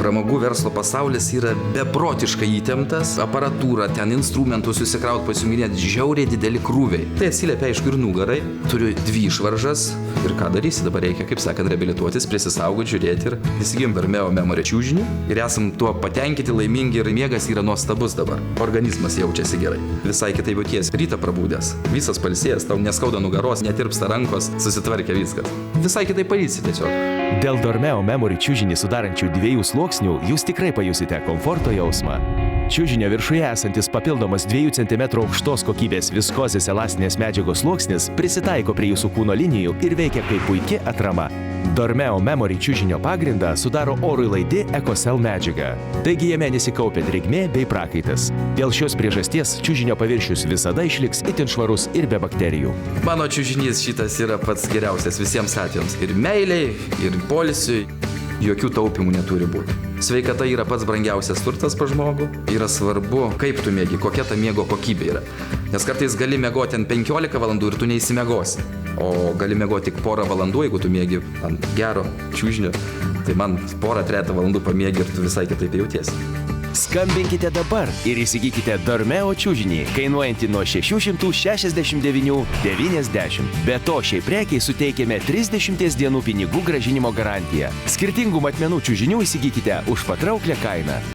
Pramogų verslo pasaulis yra beprotiškai įtemptas, aparatūra, ten instrumentų susikraut, pasiuminėti žiauriai dideli krūviai. Tai atsiliepia aišku ir nugarai. Turiu 2 išvaržas ir ką darysi, dabar reikia, kaip sakant, reabilituotis, prisisaugoti, žiūrėti ir įsigijom Dormeo Memory čiužinį ir esam tuo patenkinti, laimingi ir miegas yra nuostabus dabar. Organizmas jaučiasi gerai. Visai kitaip jauties. Rytą prabūdęs, visas pailsėjęs, tau neskauda nugaros, netirpsta rankos, susitvarkė viskas. Visai kitaip pailsi tiesiog. Dėl Dormeo Memory čiužinį sudarančių 2 sluoksnių jūs tikrai pajusite komforto jausmą. Čiužinio viršuje esantis papildomas 2 cm aukštos kokybės viskozės elastinės medžiagos sluoksnis prisitaiko prie jūsų kūno linijų ir veikia kaip puiki atrama. Dormeo Memory čiužinio pagrindą sudaro orui laidi EcoCell medžiaga, taigi jame nesikaupia drėgmė bei prakaitas. Dėl šios priežasties čiužinio paviršius visada išliks itin švarus ir be bakterijų. Mano čiužinys šitas yra pats geriausias visiems atvejams. Ir meiliai, ir poilsiui. Jokių taupimų neturi būti. Sveikata yra pats brangiausias turtas pas žmogų. Yra svarbu, kaip tu mėgi, kokia ta miego kokybė yra. Nes kartais gali miegoti ant 15 valandų ir tu neįsimiegosi. O gali miegoti tik porą valandų, jeigu tu mėgi ant gero čiužinio. Tai man porą, 3 valandų pamiegi ir tu visai kitaip jautiesi. Skambinkite dabar ir įsigykite Dormeo čiužinį, kainuojantį nuo 669,90. Be to, šiai prekiai suteikiame 30 dienų pinigų grąžinimo garantiją. Skirtingų matmenų čiužinių įsigykite už patrauklią kainą.